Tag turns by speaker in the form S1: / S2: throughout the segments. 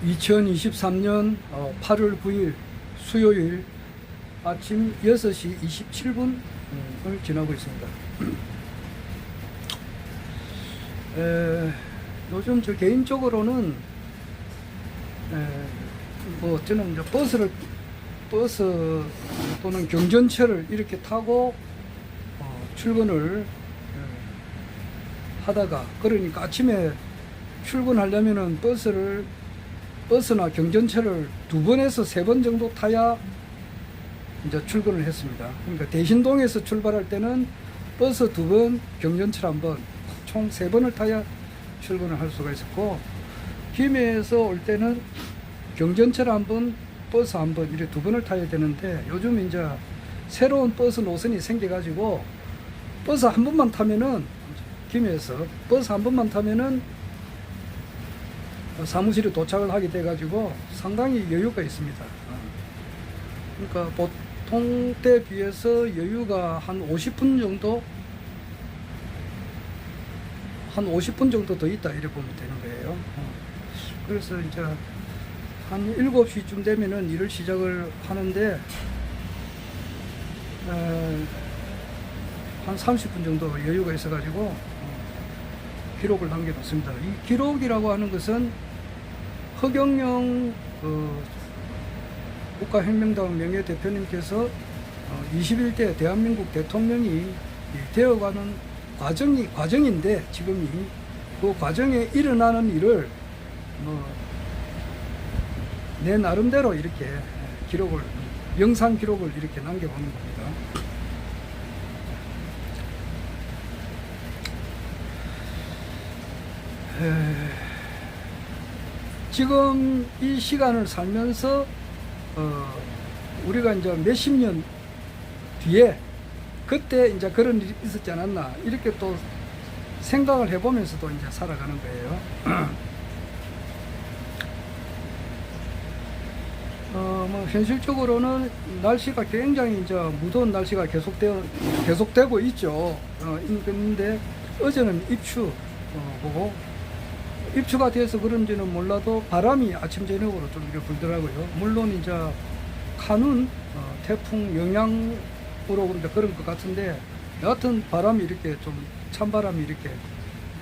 S1: 2023년 8월 9일 수요일 아침 6시 27분을 지나고 있습니다. 요즘 저 개인적으로는 뭐 저는 이제 버스 또는 경전철을 이렇게 타고 출근을 하다가, 그러니까 아침에 출근하려면은 버스나 경전철을 2번에서 3번 정도 타야 이제 출근을 했습니다. 그러니까 대신동에서 출발할 때는 버스 2번, 경전철 1번, 총 3번을 타야 출근을 할 수가 있었고, 김해에서 올 때는 경전철 1번, 버스 1번, 이렇게 2번을 타야 되는데, 요즘 이제 새로운 버스 노선이 생겨가지고 버스 1번만 타면은, 김해에서 버스 1번만 타면은 사무실에 도착을 하게 돼가지고 상당히 여유가 있습니다. 그러니까 보통 때 비해서 여유가 한 50분 정도 더 있다, 이렇게 보면 되는 거예요. 그래서 이제 한 7시쯤 되면은 일을 시작을 하는데, 한 30분 정도 여유가 있어가지고 기록을 남겨놓습니다. 이 기록이라고 하는 것은 허경영 국가혁명당 명예대표님께서 21대 대한민국 대통령이 되어가는 과정인데, 지금이 그 과정에 일어나는 일을 내 나름대로 이렇게 영상 기록을 이렇게 남겨보는 겁니다. 지금 이 시간을 살면서 우리가 이제 몇십 년 뒤에 그때 이제 그런 일이 있었지 않았나, 이렇게 또 생각을 해보면서도 이제 살아가는 거예요. 뭐 현실적으로는 날씨가 굉장히 이제 무더운 날씨가 계속되고 있죠. 있는데 어제는 입추 보고, 입추가 돼서 그런지는 몰라도 바람이 아침 저녁으로 좀 이렇게 불더라고요. 물론 이제 카눈 태풍 영향으로 그런 것 같은데, 여하튼 바람이 이렇게 좀 찬바람이 이렇게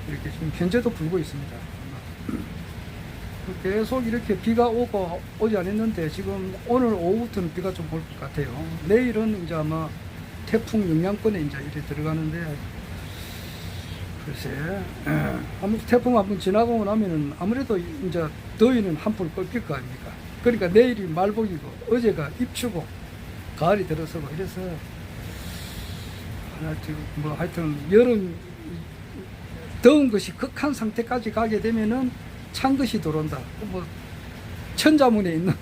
S1: 지금 현재도 불고 있습니다. 계속 이렇게 비가 오지 않았는데, 지금 오늘 오후부터는 비가 좀 올 것 같아요. 내일은 이제 아마 태풍 영향권에 이제 이렇게 들어가는데, 글쎄, 아무튼 태풍 한번 지나고 나면은 아무래도 이제 더위는 한풀 꺾일 거 아닙니까? 그러니까 내일이 말복이고, 어제가 입추고, 가을이 들어서고, 이래서 하여튼 여름 더운 것이 극한 상태까지 가게 되면은 찬 것이 들어온다. 뭐 천자문에 있는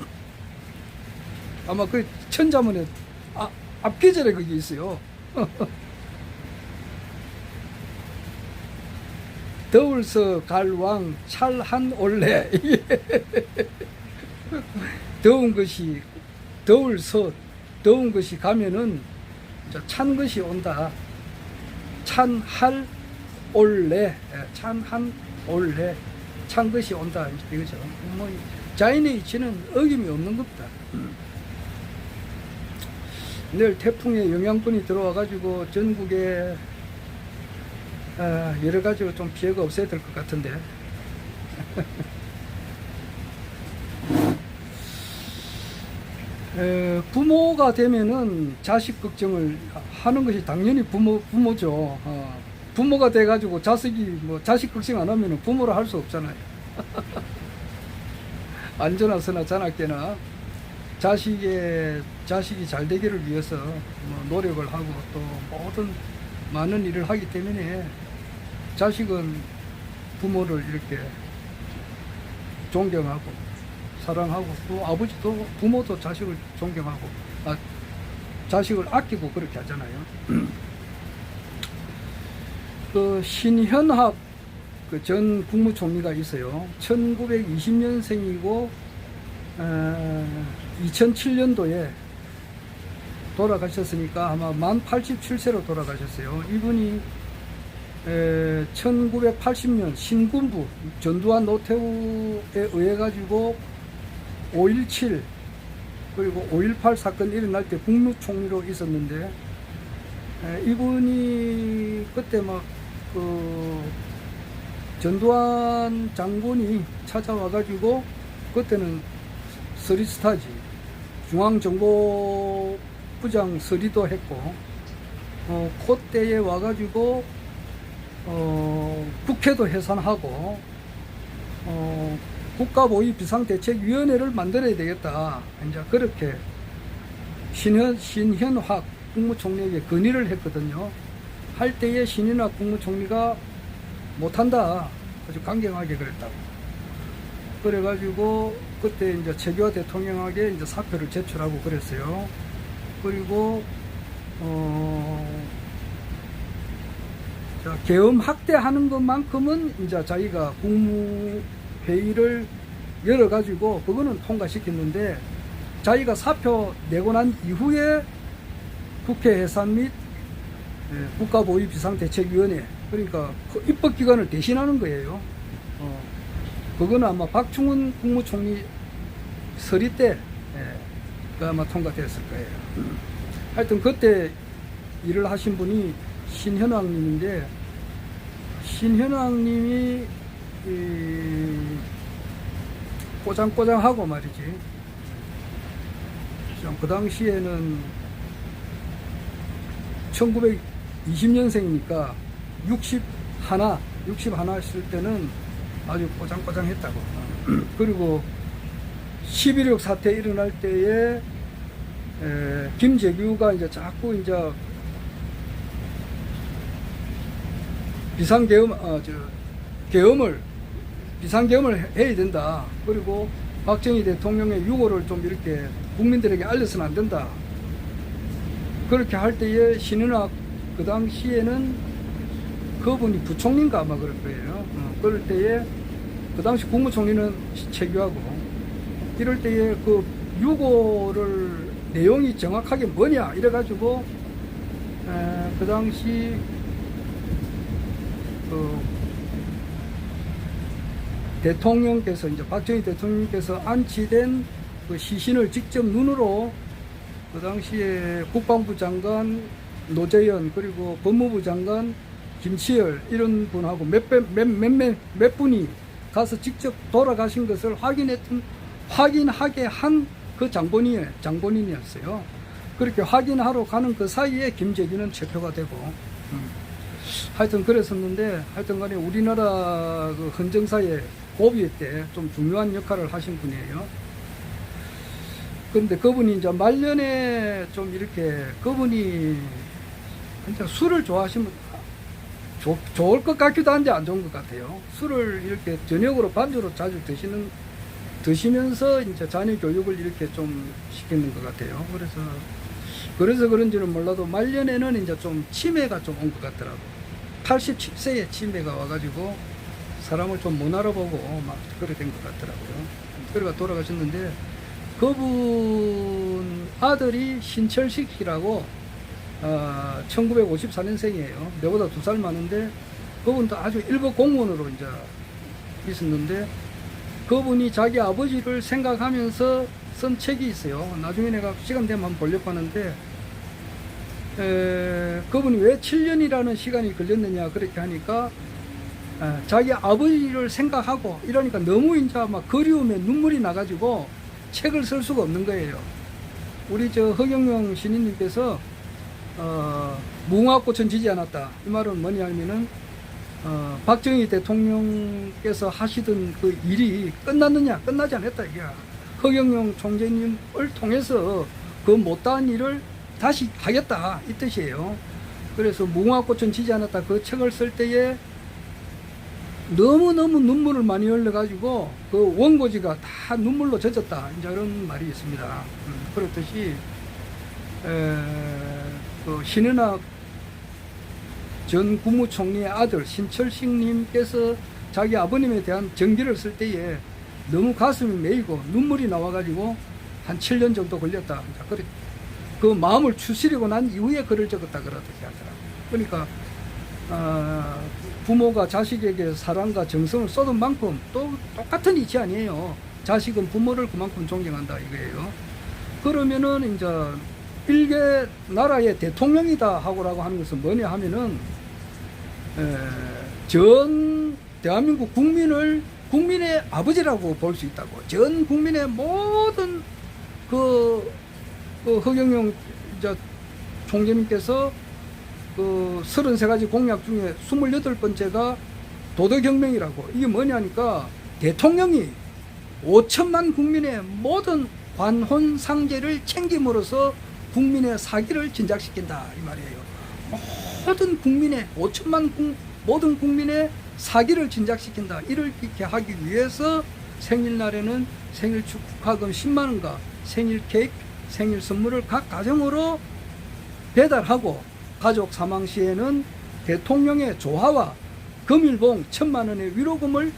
S1: 아마 그 천자문에 앞계절에 그게 있어요. 더울서 갈왕 찰한 올래. 더운 것이 가면은 찬 것이 온다. 찬할 올래, 찬한 올래, 찬 것이 온다, 이거죠. 뭐 자연의 이치는 어김이 없는 겁니다. 내일 태풍의 영향권이 들어와가지고 전국에 여러 가지로 좀 피해가 없어야 될 것 같은데. 부모가 되면은 자식 걱정을 하는 것이 당연히 부모죠. 부모가 돼가지고 자식 걱정 안 하면은 부모를 할 수 없잖아요. 안전하 서나 자나깨나 자식이 잘 되기를 위해서 노력을 하고, 또 모든 많은 일을 하기 때문에 자식은 부모를 이렇게 존경하고 사랑하고, 또 아버지도 부모도 자식을 존경하고 자식을 아끼고 그렇게 하잖아요. 그 신현학 전 국무총리가 있어요. 1920년생이고 2007년도에 돌아가셨으니까 아마 만 87세로 돌아가셨어요. 이분이 1980년 신군부 전두환 노태우에 의해 가지고 5.17 그리고 5.18 사건이 일어날 때 국무총리로 있었는데, 이분이 그때 막 전두환 장군이 찾아와 가지고, 그때는 서리스타지, 중앙정보부장 서리도 했고, 그때에 와 가지고 국회도 해산하고 국가보위 비상대책위원회를 만들어야 되겠다. 이제 그렇게 신현학 국무총리에게 건의를 했거든요. 할 때에 신현학 국무총리가 못한다. 아주 강경하게 그랬다고. 그래가지고 그때 이제 최규하 대통령에게 이제 사표를 제출하고 그랬어요. 그리고 계엄 확대하는 것만큼은 이제 자기가 국무회의를 열어가지고 그거는 통과시켰는데, 자기가 사표 내고 난 이후에 국회 해산 및 국가보위 비상대책위원회, 그러니까 그 입법기관을 대신하는 거예요. 그거는 아마 박충훈 국무총리 서리 때 그 아마 통과됐을 거예요. 하여튼 그때 일을 하신 분이 신현왕님인데, 신현왕님이 꼬장꼬장하고 말이지. 그 당시에는 1920년생이니까 61 했을 때는 아주 꼬장꼬장했다고. 그리고 11.6 사태 일어날 때에 김재규가 이제 자꾸 이제 비상계엄을 해야 된다. 그리고 박정희 대통령의 유고를 좀 이렇게 국민들에게 알려서는 안 된다. 그렇게 할 때에 신은학, 그 당시에는 그분이 부총리인가 아마 그럴 거예요. 그럴 때에 그 당시 국무총리는 최규하고, 이럴 때에 그 유고를 내용이 정확하게 뭐냐 이래가지고 그 당시 대통령께서, 이제 박정희 대통령께서 안치된 그 시신을 직접 눈으로 그 당시에 국방부 장관 노재현, 그리고 법무부 장관 김치열 이런 분하고 몇 분이 가서 직접 돌아가신 것을 확인하게 한 그 장본인이었어요. 그렇게 확인하러 가는 그 사이에 김재규는 체포가 되고, 하여튼 그랬었는데, 하여튼 간에 우리나라 그 헌정사의 고비 때 좀 중요한 역할을 하신 분이에요. 그런데 그분이 이제 말년에 좀 이렇게, 그분이 진짜 술을 좋아하시면 좋을 것 같기도 한데 안 좋은 것 같아요. 술을 이렇게 저녁으로 반주로 자주 드시면서 이제 자녀 교육을 이렇게 좀 시키는 것 같아요. 그래서 그런지는 몰라도 말년에는 이제 좀 치매가 좀 온 것 같더라고. 87세에 치매가 와가지고 사람을 좀 못 알아보고 막 그렇게 된 것 같더라고요. 그래가 돌아가셨는데, 그분 아들이 신철식이라고 1954년생이에요. 내보다 2살 많은데, 그분도 아주 일부 공무원으로 이제 있었는데, 그분이 자기 아버지를 생각하면서 쓴 책이 있어요. 나중에 내가 시간 되면 한번 보려고 하는데, 그분이 왜 7년이라는 시간이 걸렸느냐 그렇게 하니까, 자기 아버지를 생각하고 이러니까 너무 이제 막 그리움에 눈물이 나가지고 책을 쓸 수가 없는 거예요. 우리 허경영 신인님께서 무궁화꽃은 지지 않았다, 이 말은 뭐냐면은 박정희 대통령께서 하시던 그 일이 끝났느냐, 끝나지 않았다 이게. 허경영 총재님을 통해서 그 못다한 일을 다시 하겠다 이 뜻이에요. 그래서 무궁화꽃은 지지 않았다 그 책을 쓸 때에 너무너무 눈물을 많이 흘려가지고 그 원고지가 다 눈물로 젖었다, 이제 이런 말이 있습니다. 그렇듯이 그 신은학 전 국무총리의 아들 신철식님께서 자기 아버님에 대한 정기를 쓸 때에 너무 가슴이 메이고 눈물이 나와가지고 한 7년 정도 걸렸다. 그 마음을 추스리고 난 이후에 글을 적었다 그러듯이 하더라고요. 그러니까 부모가 자식에게 사랑과 정성을 쏟은 만큼 또 똑같은 이치 아니에요. 자식은 부모를 그만큼 존경한다 이거예요. 그러면은 이제 일개 나라의 대통령이다 하고라고 하는 것은 뭐냐 하면은 전 대한민국 국민의 아버지라고 볼 수 있다고. 전 국민의 모든 허경영 총재님께서 33가지 공약 중에 28번째가 도덕혁명이라고. 이게 뭐냐니까 대통령이 5천만 국민의 모든 관혼 상제를 챙김으로써 국민의 사기를 진작시킨다 이 말이에요. 모든 국민의 5천만 모든 국민의 사기를 진작시킨다. 이렇게 하기 위해서 생일날에는 생일 축하금 10만 원과 생일 케이크, 생일 선물을 각 가정으로 배달하고 가족 사망 시에는 대통령의 조화와 금일봉 1,000만 원의 위로금을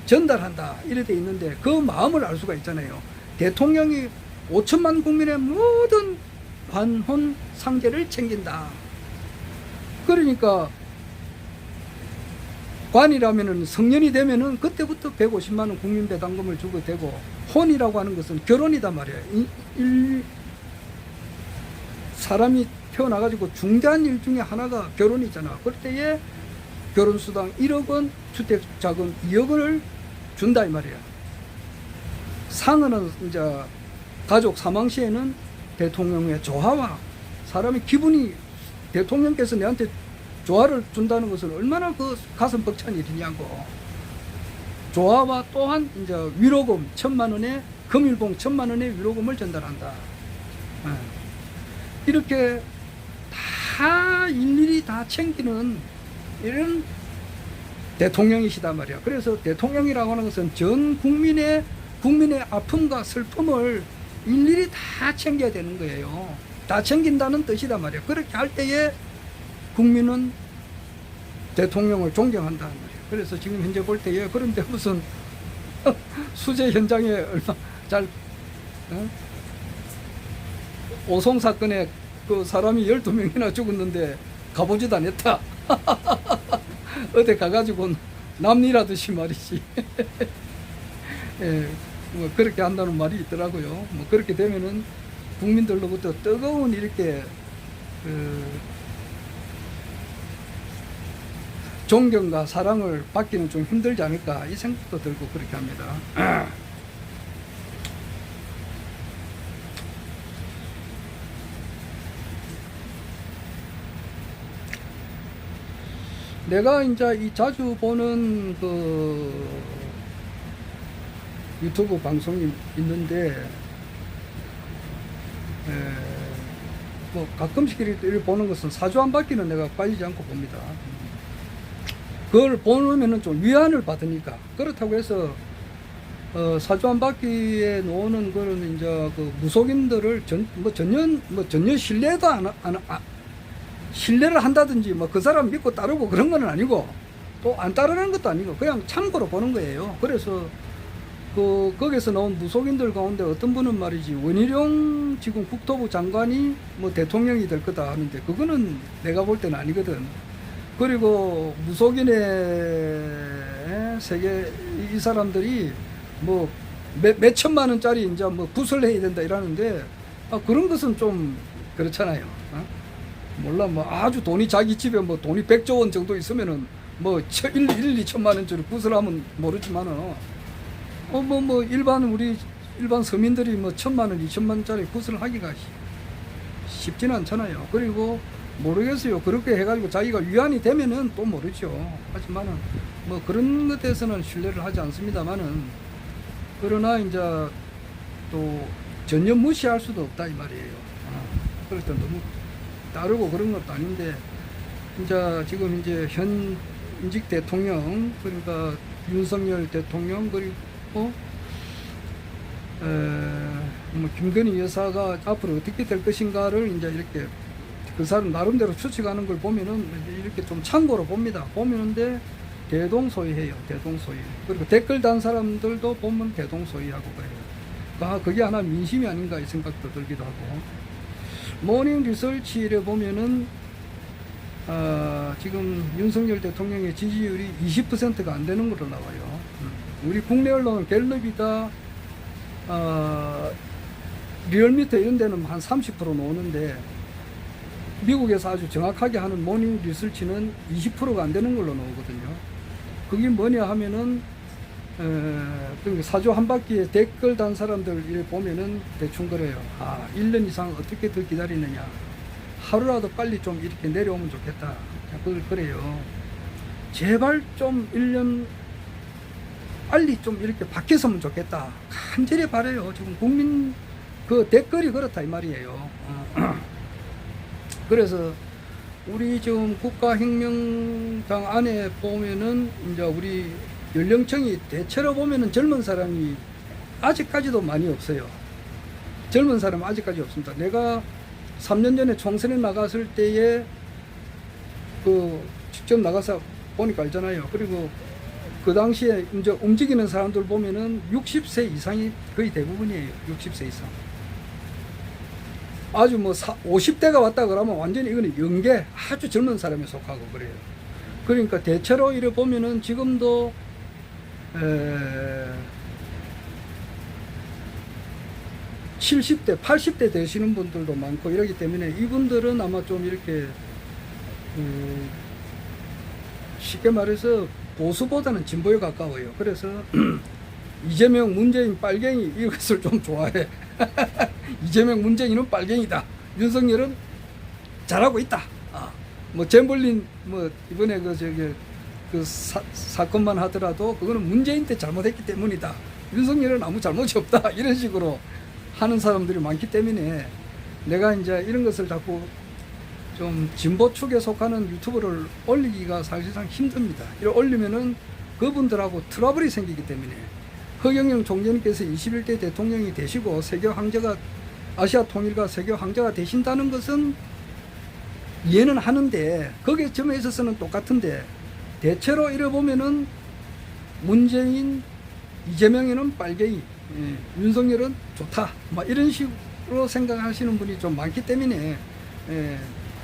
S1: 전달한다. 이래 돼 있는데 그 마음을 알 수가 있잖아요. 대통령이 5천만 국민의 모든 관혼 상제를 챙긴다. 그러니까 관이라면은 성년이 되면은 그때부터 150만 원 국민 배당금을 주고 되고, 혼이라고 하는 것은 결혼이단 말이에요. 사람이 태어나가지고 중대한 일 중에 하나가 결혼이잖아. 그럴 때에 결혼수당 1억 원, 주택자금 2억 원을 준다 이 말이야. 상은 이제 가족 사망 시에는 대통령의 조화와 사람의 기분이, 대통령께서 내한테 조화를 준다는 것은 얼마나 그 가슴 벅찬 일이냐고. 조화와 또한 이제 위로금 1,000만 원에 금일봉 1,000만 원의 위로금을 전달한다. 이렇게 다 일일이 다 챙기는 이런 대통령이시단 말이야. 그래서 대통령이라고 하는 것은 전 국민의 아픔과 슬픔을 일일이 다 챙겨야 되는 거예요. 다 챙긴다는 뜻이단 말이야. 그렇게 할 때에 국민은 대통령을 존경한다는 말이에요. 그래서 지금 현재 볼 때에 그런데 무슨 수재 현장에 얼마 잘 오송 사건에 그 사람이 12명이나 죽었는데 가보지도 않았다. 어디 가가지고 남일하듯이 말이지. 예, 뭐 그렇게 한다는 말이 있더라고요. 뭐 그렇게 되면은 국민들로부터 뜨거운 이렇게 존경과 사랑을 받기는 좀 힘들지 않을까 이 생각도 들고 그렇게 합니다. 내가 이제 이 자주 보는 그 유튜브 방송이 있는데, 뭐 가끔씩 이렇게 보는 것은 사주 한 바퀴는 내가 빠지지 않고 봅니다. 그걸 보면은 좀 위안을 받으니까. 그렇다고 해서 사주 한 바퀴에 놓는 거는 이제 그 무속인들을 전혀 신뢰도 신뢰를 한다든지 뭐 그 사람 믿고 따르고 그런 건 아니고 또 안 따르는 것도 아니고 그냥 참고로 보는 거예요. 그래서 거기서 나온 무속인들 가운데 어떤 분은 말이지, 원희룡 지금 국토부 장관이 뭐 대통령이 될 거다 하는데 그거는 내가 볼 때는 아니거든. 그리고 무속인의 세계 이 사람들이 뭐 몇 천만 원짜리 이제 뭐 굿을 해야 된다 이러는데 그런 것은 좀 그렇잖아요. 몰라, 뭐 아주 돈이 자기 집에 뭐 돈이 100조 원 정도 있으면은 뭐 2천만 원짜리 굿을 하면 모르지만은 우리 일반 서민들이 뭐 1,000만 원, 2천만 원짜리 굿을 하기가 쉽지는 않잖아요. 그리고 모르겠어요. 그렇게 해가지고 자기가 위안이 되면은 또 모르죠. 하지만은 뭐 그런 것에 대해서는 신뢰를 하지 않습니다만은, 그러나 이제 또 전혀 무시할 수도 없다 이 말이에요. 그래서 너무 따르고 그런 것도 아닌데, 이제 지금 이제 현직 대통령, 그러니까 윤석열 대통령, 그리고 뭐 김건희 여사가 앞으로 어떻게 될 것인가를 이제 이렇게 그 사람 나름대로 추측하는 걸 보면은 이렇게 좀 참고로 봅니다. 보면은데 대동소이해요. 대동소이. 그리고 댓글 단 사람들도 보면 대동소이하고 그래요. 그게 하나 민심이 아닌가 이 생각도 들기도 하고. 모닝 리서치를 보면은 지금 윤석열 대통령의 지지율이 20%가 안 되는 걸로 나와요. 우리 국내 언론 갤럽이다, 리얼미터 이런 데는 한 30% 나오는데, 미국에서 아주 정확하게 하는 모닝 리서치는 20%가 안 되는 걸로 나오거든요. 그게 뭐냐 하면은, 그러니까 사조 한 바퀴에 댓글 단 사람들 을 보면은 대충 그래요. 1년 이상 어떻게 더 기다리느냐. 하루라도 빨리 좀 이렇게 내려오면 좋겠다. 그걸 그래요. 제발 좀 1년 빨리 좀 이렇게 바뀌었으면 좋겠다. 간절히 바래요. 지금 국민 그 댓글이 그렇다 이 말이에요. 그래서 우리 지금 국가혁명당 안에 보면은 이제 우리 연령층이 대체로 보면은 젊은 사람이 아직까지도 많이 없어요. 젊은 사람은 아직까지 없습니다. 내가 3년 전에 총선에 나갔을 때에 그 직접 나가서 보니까 알잖아요. 그리고 그 당시에 이제 움직이는 사람들 보면은 60세 이상이 거의 대부분이에요. 60세 이상. 아주 뭐 50대가 왔다 그러면 완전히 이거는 연계 아주 젊은 사람에 속하고 그래요. 그러니까 대체로 이래 보면은 지금도 70대, 80대 되시는 분들도 많고 이러기 때문에 이분들은 아마 좀 이렇게 쉽게 말해서 보수보다는 진보에 가까워요. 그래서 이재명, 문재인, 빨갱이 이것을 좀 좋아해. 이재명, 문재인은 빨갱이다. 윤석열은 잘하고 있다. 뭐 잼벌린 뭐 이번에 그 사건만 하더라도 그거는 문재인 때 잘못했기 때문이다. 윤석열은 아무 잘못이 없다. 이런 식으로 하는 사람들이 많기 때문에 내가 이제 이런 것을 자꾸 좀 진보 축에 속하는 유튜브를 올리기가 사실상 힘듭니다. 이렇게 올리면은 그분들하고 트러블이 생기기 때문에 허경영 총재님께서 21대 대통령이 되시고 세계 황제가 아시아 통일과 세계 황제가 되신다는 것은 이해는 하는데 거기에 점에 있어서는 똑같은데 대체로 이래 보면은 문재인, 이재명에는 빨갱이, 윤석열은 좋다. 막 이런 식으로 생각하시는 분이 좀 많기 때문에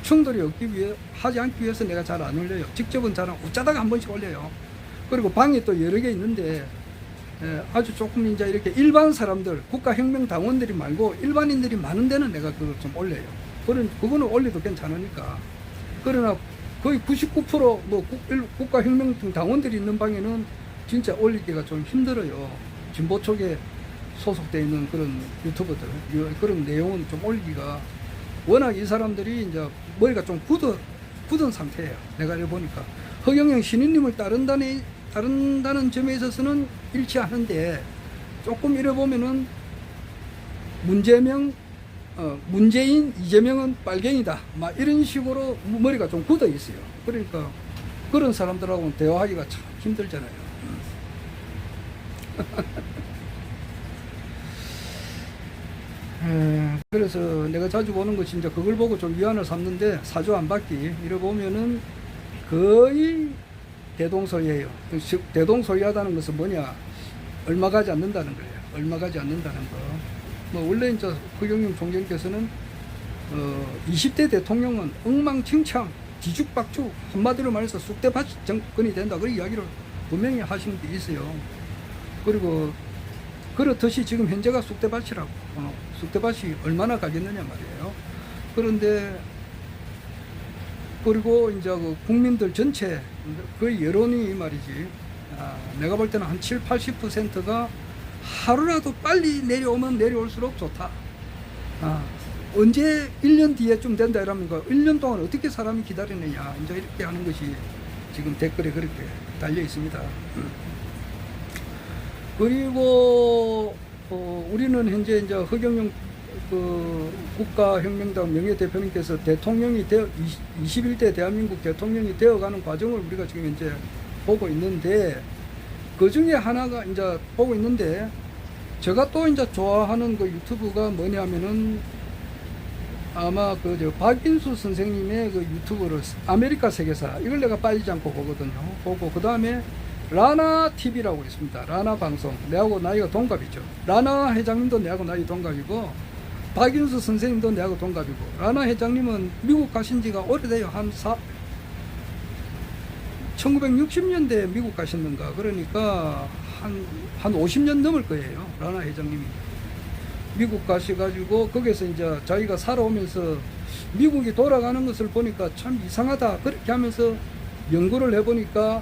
S1: 충돌이 없기 위해 하지 않기 위해서 내가 잘 안 올려요. 직접은 잘 웃자다가 한 번씩 올려요. 그리고 방에 또 여러 개 있는데 아주 조금 이제 이렇게 일반 사람들, 국가혁명 당원들이 말고 일반인들이 많은 데는 내가 그걸 좀 올려요. 그거는 올려도 괜찮으니까. 그러나 거의 99%뭐 국가혁명 당원들이 있는 방에는 진짜 올리기가 좀 힘들어요. 진보 쪽에 소속되어 있는 그런 유튜버들, 그런 내용은 좀 올리기가 워낙 이 사람들이 이제 머리가 좀 굳은 상태예요. 내가 이래 보니까. 허경영 신인님을 따른다는 점에 있어서는 일치하는데 조금 이래 보면은 문재인, 이재명은 빨갱이다. 막 이런 식으로 머리가 좀 굳어 있어요. 그러니까 그런 사람들하고는 대화하기가 참 힘들잖아요. 그래서 내가 자주 보는 것이 이제 그걸 보고 좀 위안을 삼는데 사조 안 받기 이래 보면은 거의 대동소이해요. 대동소이하다는 것은 뭐냐? 얼마 가지 않는다는 거예요. 얼마 가지 않는다는 거. 뭐 원래 이제 허경영 총재님께서는 20대 대통령은 엉망진창, 뒤죽박죽 한마디로 말해서 쑥대밭 정권이 된다. 그런 이야기를 분명히 하시는 게 있어요. 그리고 그렇듯이 지금 현재가 쑥대밭이라고. 쑥대밭이 얼마나 가겠느냐 말이에요. 그런데 그리고 이제 그 국민들 전체 그 여론이 말이지 내가 볼 때는 한 70-80%가 하루라도 빨리 내려오면 내려올수록 좋다. 언제 1년 뒤에쯤 된다 이러면 1년 동안 어떻게 사람이 기다리느냐 이제 이렇게 하는 것이 지금 댓글에 그렇게 달려 있습니다. 그리고 우리는 현재 이제 허경영 국가혁명당 명예대표님께서 대통령이 21대 대한민국 대통령이 되어가는 과정을 우리가 지금 이제 보고 있는데 그 중에 하나가 이제 보고 있는데 제가 또 이제 좋아하는 그 유튜브가 뭐냐면은 아마 박인수 선생님의 그 유튜브를 아메리카 세계사 이걸 내가 빠지지 않고 보거든요. 보고 그 다음에 라나 TV라고 있습니다. 라나 방송. 내하고 나이가 동갑이죠. 라나 회장님도 내하고 나이 동갑이고 박인수 선생님도 내하고 동갑이고 라나 회장님은 미국 가신 지가 오래돼요. 한 1960년대에 미국 가셨는가. 그러니까 한 50년 넘을 거예요. 라나 회장님이. 미국 가셔가지고 거기서 이제 자기가 살아오면서 미국이 돌아가는 것을 보니까 참 이상하다. 그렇게 하면서 연구를 해보니까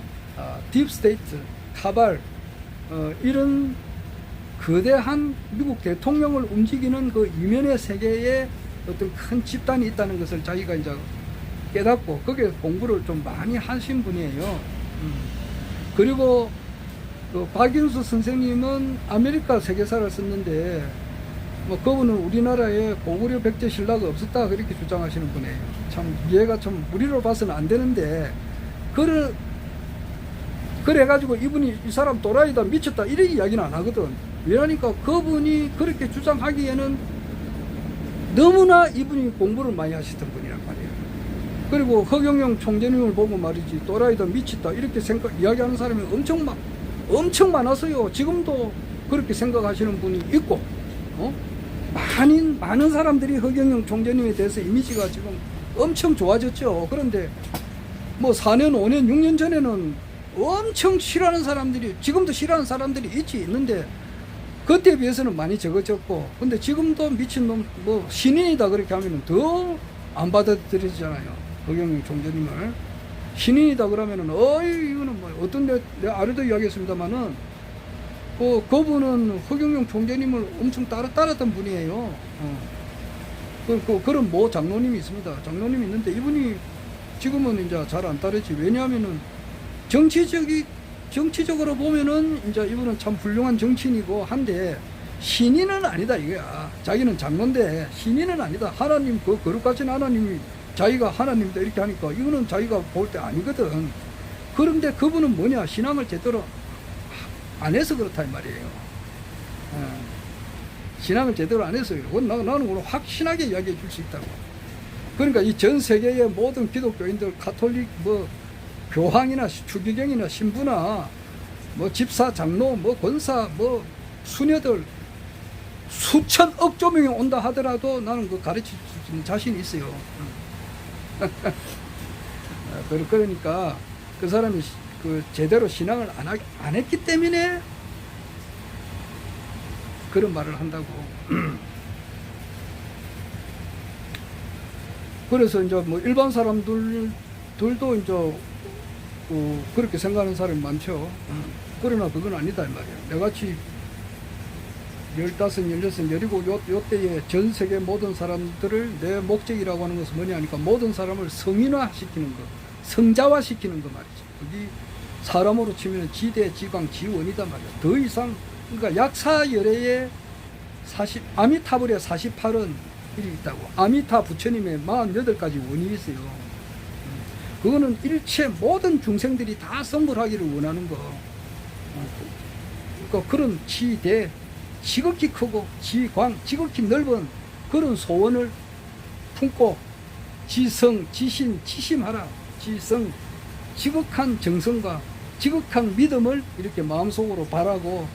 S1: 딥스테이트, 카발, 이런 거대한 미국 대통령을 움직이는 그 이면의 세계에 어떤 큰 집단이 있다는 것을 자기가 이제 깨닫고 거기에 공부를 좀 많이 하신 분이에요. 그리고 그 박인수 선생님은 아메리카 세계사를 썼는데 뭐 그분은 우리나라에 고구려 백제 신라가 없었다 그렇게 주장하시는 분이에요. 참 이해가 좀 우리로 봐서는 안 되는데 그래가지고 이분이 이 사람 또라이다 미쳤다 이렇게 이야기는 안 하거든. 왜냐니까 그분이 그렇게 주장하기에는 너무나 이분이 공부를 많이 하셨던 분이란 말이에요. 그리고 허경영 총재님을 보고 말이지 또라이다 미쳤다 이렇게 이야기하는 사람이 엄청 많았어요. 지금도 그렇게 생각하시는 분이 있고, 많은 사람들이 허경영 총재님에 대해서 이미지가 지금 엄청 좋아졌죠. 그런데 뭐 4년, 5년, 6년 전에는 엄청 싫어하는 사람들이, 지금도 싫어하는 사람들이 있는데 그때에 비해서는 많이 적어졌고, 근데 지금도 미친놈, 뭐 신인이다 그렇게 하면은 더 안 받아들여지잖아요. 허경영 총재님을 신인이다 그러면은 이거는 뭐 어떤 내가 아래도 이야기했습니다만은 그분은 허경영 총재님을 엄청 따랐던 분이에요. 그런 모 장로님이 있습니다. 장로님이 있는데 이분이 지금은 이제 잘 안 따르지. 왜냐하면은 정치적으로 보면은 이제 이분은 참 훌륭한 정치인이고 한데 신인은 아니다 이거야. 자기는 장로인데 신인은 아니다. 하나님 거룩 가진 하나님이 자기가 하나님이다 이렇게 하니까 이거는 자기가 볼 때 아니거든. 그런데 그분은 뭐냐, 신앙을 제대로 안 해서 그렇다 이 말이에요. 신앙을 제대로 안 해서 그래. 나는 오늘 확신하게 이야기해 줄 수 있다고. 그러니까 이 전 세계의 모든 기독교인들, 가톨릭, 뭐 교황이나 추기경이나 신부나 뭐 집사, 장로, 뭐 권사, 뭐 수녀들 수천억 조명이 온다 하더라도 나는 그 가르칠 수 있는 자신이 있어요. 그러니까 그 사람이 그 제대로 신앙을 안 했기 때문에 그런 말을 한다고. 그래서 이제 뭐 일반 사람들도 이제 그렇게 생각하는 사람이 많죠. 그러나 그건 아니다 이 말이에요. 내같이 15, 16, 17 요때에 전 세계 모든 사람들을 내 목적이라고 하는 것은 뭐냐 하니까 모든 사람을 성인화시키는 것, 성자화시키는 것 말이죠. 여기 사람으로 치면 지대, 지광, 지원이다 말이야. 더 이상, 그러니까 약사열애에 아미타불에 48원 일이 있다고. 아미타 부처님의 48가지 원이 있어요. 그거는 일체 모든 중생들이 다 성불하기를 원하는 거. 그러니까 그런 지대, 지극히 크고 지광, 지극히 넓은 그런 소원을 품고 지성, 지신, 지심하라. 지성, 지극한 정성과 지극한 믿음을 이렇게 마음속으로 바라고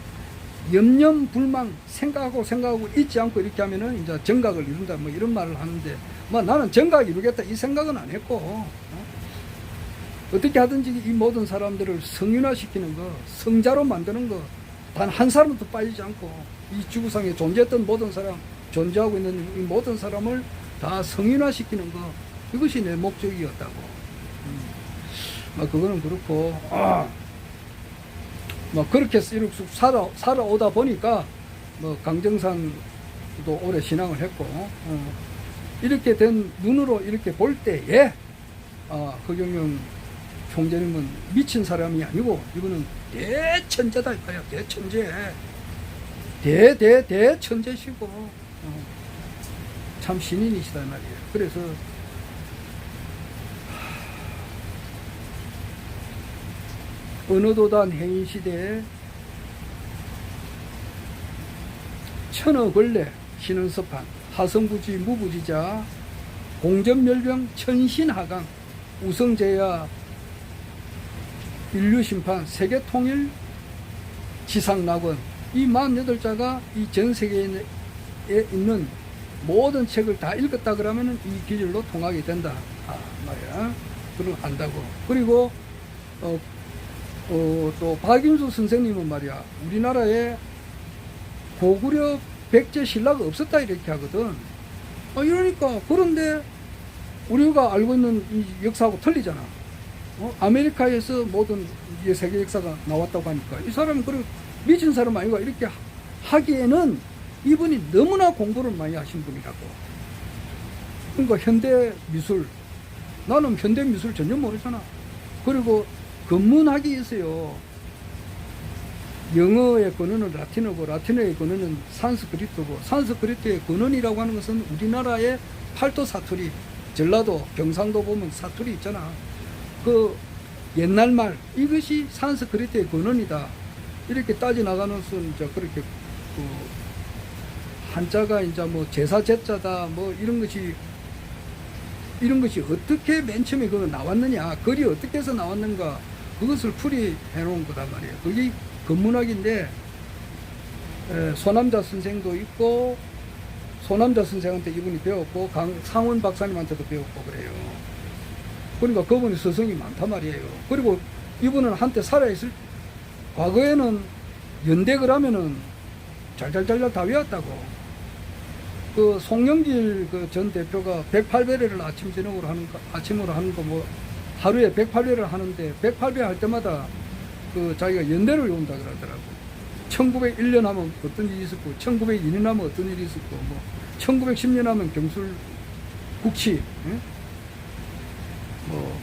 S1: 염려불망 생각하고 잊지 않고 이렇게 하면은 이제 정각을 이룬다 뭐 이런 말을 하는데, 뭐 나는 정각 이루겠다 이 생각은 안 했고, 어떻게 하든지 이 모든 사람들을 성윤화시키는 거, 성자로 만드는 거, 단 한 사람도 빠지지 않고 이 지구상에 존재했던 모든 사람, 존재하고 있는 이 모든 사람을 다 성윤화시키는 거, 이것이 내 목적이었다고. 그거는 그렇고, 뭐 그렇게 이렇게 살아오다 보니까 뭐 강정산도 오래 신앙을 했고, 이렇게 된 눈으로 이렇게 볼 때에 허경영 총재님은 미친 사람이 아니고 이거는 대천재다 이거야. 대천재, 대천재시고 참 신인이시다 말이에요. 그래서 언어도단 해인시대에 천어걸레 신원섭한 하성부지 무부지자 공전멸병 천신하강 우성제야 인류심판 세계통일 지상낙원 이 48자가 이 전세계에 있는 모든 책을 다 읽었다 그러면 이 기질로 통하게 된다 말이야. 그걸 안다고. 그리고 또 박인수 선생님은 말이야, 우리나라에 고구려 백제 신라가 없었다 이렇게 하거든. 이러니까, 그런데 우리가 알고 있는 이 역사하고 틀리잖아. 아메리카에서 모든 이 세계 역사가 나왔다고 하니까 이 사람은 그런 미친 사람 아니고, 이렇게 하기에는 이분이 너무나 공부를 많이 하신 분이라고. 그러니까 현대 미술, 나는 현대 미술 전혀 모르잖아. 그리고 근문학이 있어요. 영어의 근원은 라틴어고, 라틴어의 근원은 산스크리트고, 산스크리트의 근원이라고 하는 것은 우리나라의 팔도 사투리, 전라도, 경상도 보면 사투리 있잖아. 그 옛날 말, 이것이 산스크리트의 근원이다. 이렇게 따져 나가는 것은 이제 그렇게 한자가 이제 뭐 제사 제자다 뭐 이런 것이 어떻게 맨 처음에 그거 나왔느냐, 글이 어떻게 해서 나왔는가, 그것을 풀이해 놓은 거단 말이에요. 그게 근문학인데, 소남자 선생도 있고, 소남자 선생한테 이분이 배웠고, 강상원 박사님한테도 배웠고 그래요. 그러니까 그분이 스승이 많단 말이에요. 그리고 이분은 한때 살아있을, 과거에는 연대글 하면은 잘잘잘잘 다 외웠다고. 그 송영길 그 전 대표가 108배를 아침으로 하는 거 뭐 하루에 108배를 하는데 108배 할 때마다 그 자기가 연대를 외운다 그러더라고. 1901년 하면 어떤 일이 있었고, 1902년 하면 어떤 일이 있었고, 뭐 1910년 하면 경술 국치, 뭐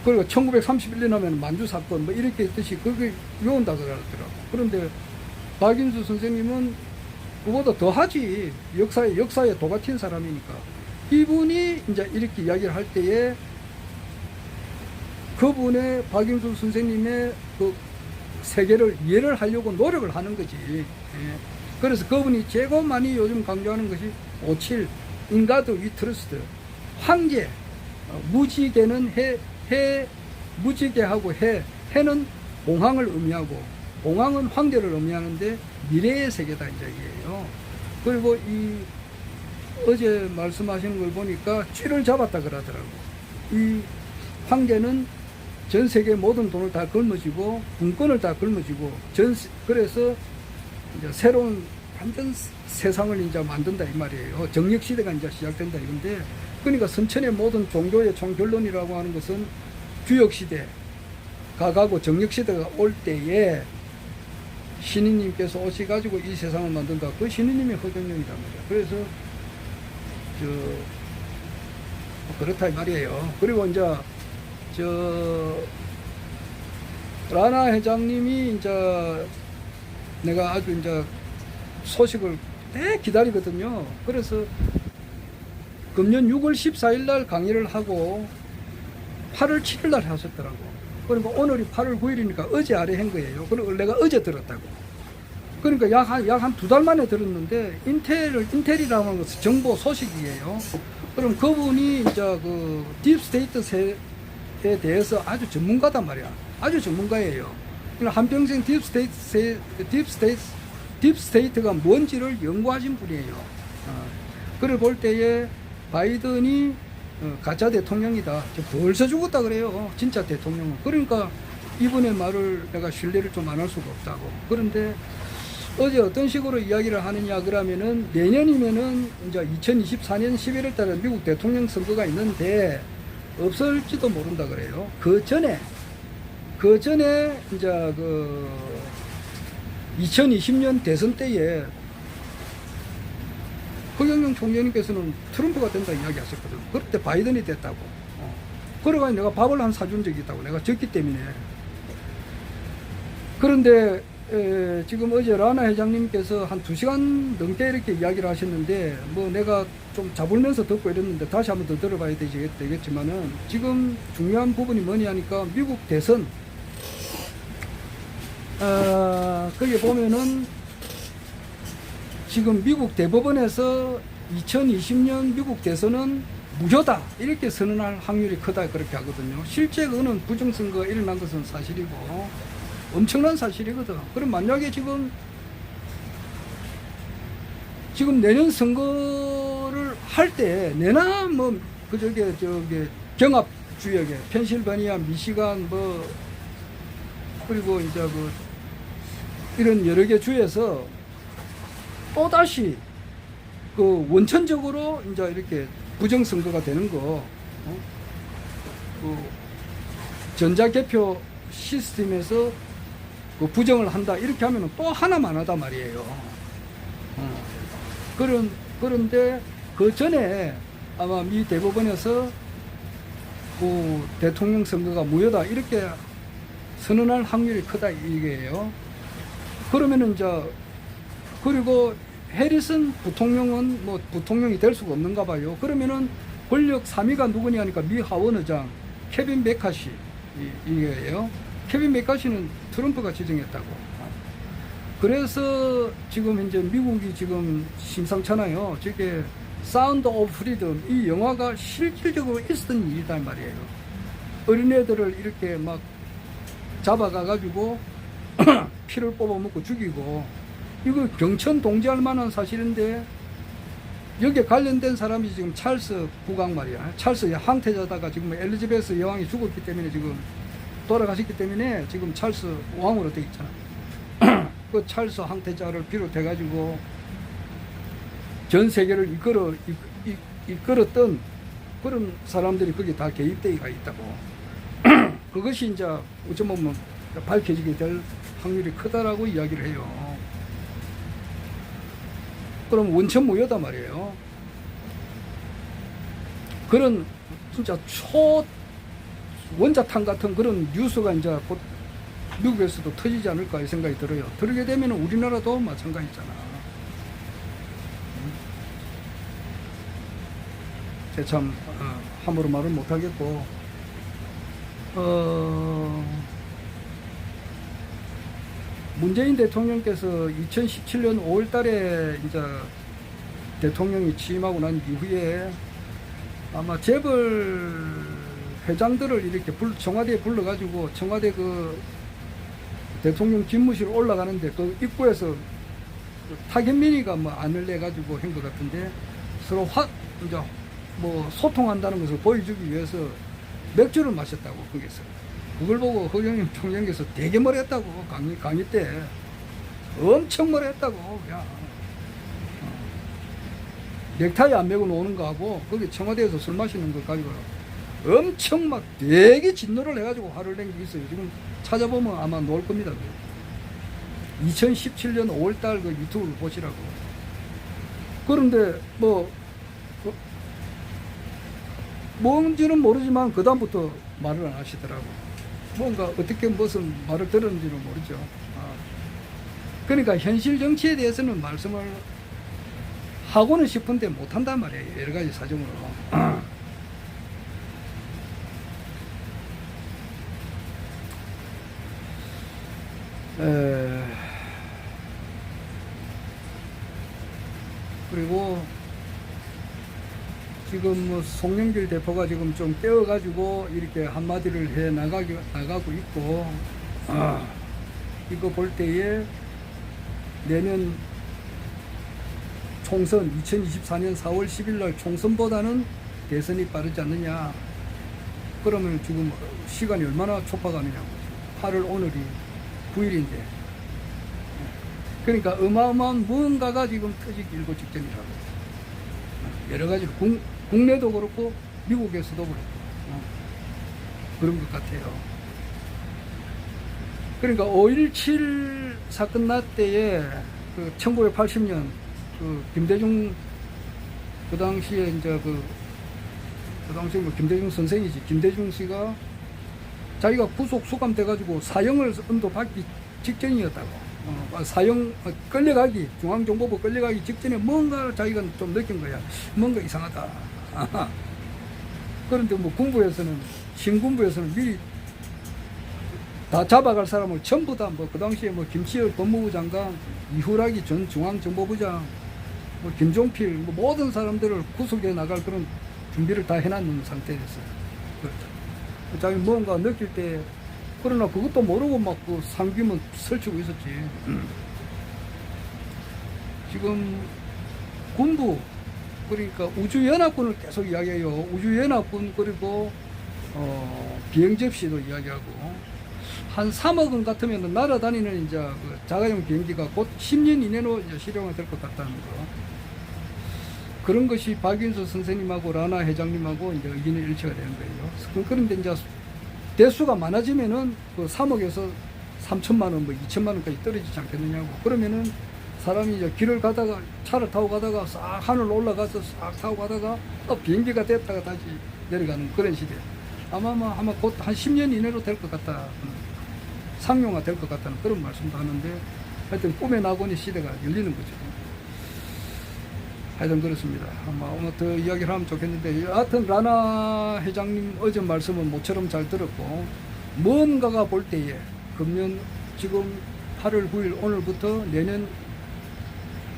S1: 그리고 1931년 하면 만주 사건 뭐 이렇게 했듯이 그게 외운다 그러더라고. 그런데 박인수 선생님은 그보다 더 하지. 역사에 도 같은 사람이니까. 이분이 이제 이렇게 이야기를 할 때에 그분의 박인수 선생님의 그 세계를 이해를 하려고 노력을 하는 거지. 그래서 그분이 최고 많이 요즘 강조하는 것이 57, 인가드 위 트러스트. 황제, 무지개는 무지개하고 해는 봉황을 의미하고, 봉황은 황제를 의미하는데 미래의 세계다 이 얘기예요. 그리고 이 어제 말씀하시는 걸 보니까 쥐를 잡았다 그러더라고. 이 황제는 전 세계 모든 돈을 다 걸머쥐고 군권을 다 걸머쥐고 그래서 이제 새로운 완전 세상을 이제 만든다 이 말이에요. 정력 시대가 이제 시작된다 이건데, 그러니까 선천의 모든 종교의 총결론이라고 하는 것은 규역 시대 가고 정력 시대가 올 때에 신인님께서 오셔가지고 이 세상을 만든다. 그 신인님이 허경영이란 말이야. 그래서 그렇다 이 말이에요. 그리고 이제 라나 회장님이 이제 내가 아주 이제 소식을 꽤 기다리거든요. 그래서 금년 6월 14일 날 강의를 하고 8월 7일 날 하셨더라고. 그러니까 오늘이 8월 9일이니까 어제 아래 한 거예요. 그리고 내가 어제 들었다고. 그러니까 약 한 2달 만에 들었는데, 인텔이라고 하는 것은 정보 소식이에요. 그럼 그분이 이제 그 딥스테이트에 대해서 아주 전문가단 말이야. 아주 전문가예요. 한평생 딥스테이트가 뭔지를 연구하신 분이에요. 그걸 볼 때에 바이든이 가짜 대통령이다. 벌써 죽었다 그래요. 진짜 대통령은. 그러니까 이분의 말을 내가 신뢰를 좀 안 할 수가 없다고. 그런데 어제 어떤 식으로 이야기를 하느냐 그러면은, 내년이면은 이제 2024년 11월 달에 미국 대통령 선거가 있는데 없을지도 모른다 그래요. 그 전에 이제 그 2020년 대선 때에 허경영 총재님께서는 트럼프가 된다 이야기 하셨거든. 그때 바이든이 됐다고. 그래가지고 내가 밥을 한 사준 적이 있다고. 내가 졌기 때문에. 그런데 지금 어제 라나 회장님께서 한 2시간 넘게 이렇게 이야기를 하셨는데, 뭐 내가 좀 잡으면서 듣고 이랬는데 다시 한번 더 들어봐야 되겠지만은, 지금 중요한 부분이 뭐냐 하니까 미국 대선, 거기 보면은 지금 미국 대법원에서 2020년 미국 대선은 무효다 이렇게 선언할 확률이 크다 그렇게 하거든요. 실제 그거는 부정선거가 일어난 것은 사실이고 엄청난 사실이거든. 그럼 만약에 지금 내년 선거를 할 때 내나 뭐 저기 경합 주역에 펜실바니아, 미시간 뭐 그리고 이제 그 이런 여러 개 주에서 또 다시 그 원천적으로 이제 이렇게 부정선거가 되는 거, 그 전자개표 시스템에서 그 부정을 한다 이렇게 하면 또 하나만 하단 말이에요. 그런데 그 전에 아마 미 대법원에서 그 대통령 선거가 무효다 이렇게 선언할 확률이 크다 이게요. 그러면은 이제 그리고 해리슨 부통령은 뭐 부통령이 될 수가 없는가 봐요. 그러면은 권력 3위가 누구냐 하니까 미 하원의장 케빈 메카시 이게요. 케빈 메카시는 트럼프가 지정했다고. 그래서 지금 현재 미국이 지금 심상찮아요. 저게 사운드 오브 프리덤 이 영화가 실질적으로 있었던 일이란 말이에요. 어린애들을 이렇게 막 잡아가 가지고 피를 뽑아먹고 죽이고 이거 경천 동지할 만한 사실인데 여기에 관련된 사람이 지금 찰스 국왕 말이야. 찰스의 황태자다가 지금 엘리자베스 여왕이 죽었기 때문에 지금 돌아가셨기 때문에 지금 찰스 왕으로 돼 있잖아. 그 찰스 황태자를 비롯해 가지고 전 세계를 이끌었던 그런 사람들이 거기 다 개입되어 있다고. 그것이 이제 어쩌면 밝혀지게 될 확률이 크다라고 이야기를 해요. 그럼 원천 무효다 말이에요. 그런 진짜 원자탄 같은 그런 뉴스가 이제 곧 미국에서도 터지지 않을까 이 생각이 들어요. 그러게 되면 우리나라도 마찬가지잖아. 제 참 함부로 말은 못하겠고 문재인 대통령께서 2017년 5월 달에 이제 대통령이 취임하고 난 이후에 아마 재벌 회장들을 이렇게 청와대에 불러가지고 청와대 그 대통령 집무실 올라가는데 그 입구에서 타겟미니가 뭐 안을 내가지고 한 것 같은데 서로 이제 뭐 소통한다는 것을 보여주기 위해서 맥주를 마셨다고 거기서. 그걸 보고 허경영 총장께서 되게 뭐랬다고 강의 때 엄청 뭐랬다고 그냥 넥타이 안 메고 노는 거 하고 거기 청와대에서 술 마시는 거 가지고 엄청 막 되게 진노를 해가지고 화를 낸 게 있어요. 지금 찾아보면 아마 나올 겁니다. 2017년 5월달 그 유튜브를 보시라고. 그런데 뭔지는 모르지만 그 다음부터 말을 안 하시더라고. 뭔가 어떻게 무슨 말을 들었는지는 모르죠. 그러니까 현실 정치에 대해서는 말씀을 하고는 싶은데 못한단 말이에요. 여러 가지 사정으로. 그리고 지금 뭐 송영길 대표가 지금 좀 깨어가지고 이렇게 한마디를 해 나가고 있고, 이거 볼 때에 내년 총선 2024년 4월 10일 날 총선보다는 대선이 빠르지 않느냐. 그러면 지금 시간이 얼마나 촉박하느냐고. 8월 오늘이 9일인데. 그러니까 어마어마한 무언가가 지금 터지기 일보 직전이라고. 여러 가지로 국내도 그렇고 미국에서도 그렇고 그런 것 같아요. 그러니까 5.17 사건 날 때에 그 1980년 그 김대중 그 당시에 이제 그 당시에 뭐 김대중 선생이지. 김대중 씨가 자기가 구속 수감돼 가지고 사형을 언도받기 직전이었다고. 사형 끌려가기 중앙정보부 끌려가기 직전에 뭔가 자기가 좀 느낀 거야. 뭔가 이상하다. 그런데 뭐 군부에서는 신군부에서는 미리 다 잡아갈 사람을 전부 다 뭐 그 당시에 뭐 김치열 법무부 장관, 이후락이 전 중앙정보부장, 뭐 김종필 뭐 모든 사람들을 구속해 나갈 그런 준비를 다 해놨는 상태였어요. 그렇죠. 자기 뭔가 느낄 때 그러나 그것도 모르고 막 그 상규만 설치고 있었지. 지금 군부 그러니까 우주연합군을 계속 이야기해요. 우주연합군 그리고 비행 접시도 이야기하고 한 3억 원 같으면 날아다니는 이제 그 자가용 비행기가 곧 10년 이내로 이제 실용화 될 것 같다는 거. 그런 것이 박윤수 선생님하고 라나 회장님하고 이제 의견의 일치가 되는 거예요. 그런데 이제 대수가 많아지면은 그 3억에서 3천만 원, 뭐 2천만 원까지 떨어지지 않겠느냐고. 그러면은 사람이 이제 길을 가다가 차를 타고 가다가 싹 하늘로 올라가서 싹 타고 가다가 또 비행기가 됐다가 다시 내려가는 그런 시대. 아마 곧 한 10년 이내로 될 것 같다. 상용화 될 것 같다는 그런 말씀도 하는데 하여튼 꿈의 낙원의 시대가 열리는 거죠. 하여튼 그렇습니다. 아마 오늘 더 이야기를 하면 좋겠는데 하여튼 라나 회장님 어제 말씀은 모처럼 잘 들었고 뭔가가 볼 때에 금년 지금 8월 9일 오늘부터 내년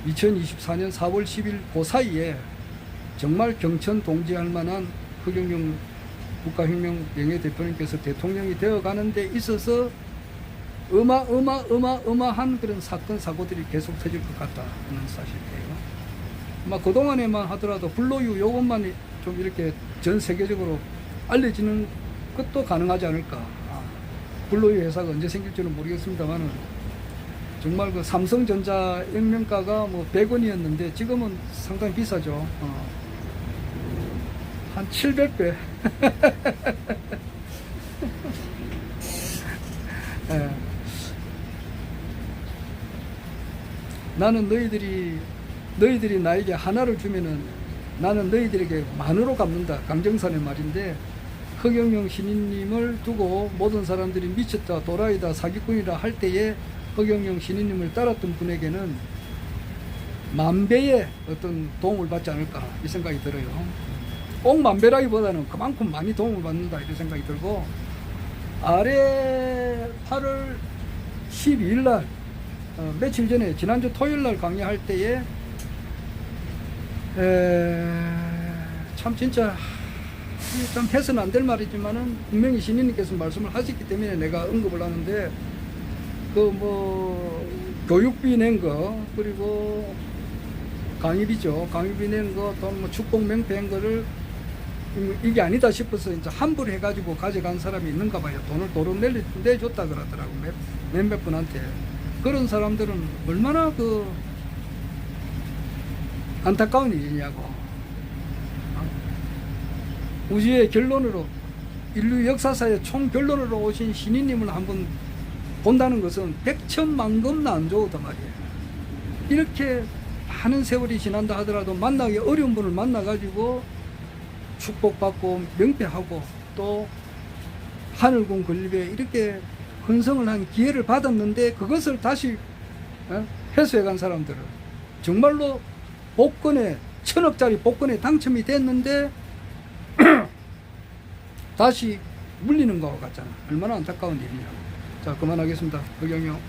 S1: 2024년 4월 10일 그 사이에 정말 경천 동지할 만한 허경영 국가혁명 명예대표님께서 대통령이 되어가는 데 있어서 어마어마한 그런 사건 사고들이 계속 터질 것 같다는 사실이에요. 그동안에만 하더라도 불로유 요것만 좀 이렇게 전 세계적으로 알려지는 것도 가능하지 않을까. 불로유 회사가 언제 생길지는 모르겠습니다만은 정말 그 삼성전자 액면가가 뭐 100원이었는데 지금은 상당히 비싸죠. 한 700배. 예. 나는 너희들이 나에게 하나를 주면은 나는 너희들에게 만으로 갚는다. 강정산의 말인데 허경영 신인님을 두고 모든 사람들이 미쳤다, 도라이다, 사기꾼이라 할 때에 허경영 신인님을 따랐던 분에게는 만배의 어떤 도움을 받지 않을까 이 생각이 들어요. 꼭 만배라기보다는 그만큼 많이 도움을 받는다 이런 생각이 들고 아래 8월 12일 날 며칠 전에 지난주 토요일 날 강의할 때에 참 진짜 좀 해서는 안 될 말이지만은 분명히 신인님께서 말씀을 하셨기 때문에 내가 언급을 하는데 그 뭐 교육비 낸 거 그리고 강의비죠. 강의비 낸 거 또 뭐 축복 명패한 거를 이게 아니다 싶어서 이제 환불 해가지고 가져간 사람이 있는가 봐요. 돈을 도로 내줬다 그러더라고. 몇몇 분한테. 그런 사람들은 얼마나 그 안타까운 일이냐고. 우주의 결론으로 인류 역사사의 총 결론으로 오신 신인님을 한번 본다는 것은 백천만금도 안 좋다 말이에요. 이렇게 많은 세월이 지난다 하더라도 만나기 어려운 분을 만나가지고 축복받고 명패하고 또 하늘궁 건립에 이렇게 헌성을 한 기회를 받았는데 그것을 다시 회수해 간 사람들은 정말로 복권에 1000억짜리 복권에 당첨이 됐는데 다시 물리는 것 같잖아. 얼마나 안타까운 일이냐. 자, 그만하겠습니다. 허경영.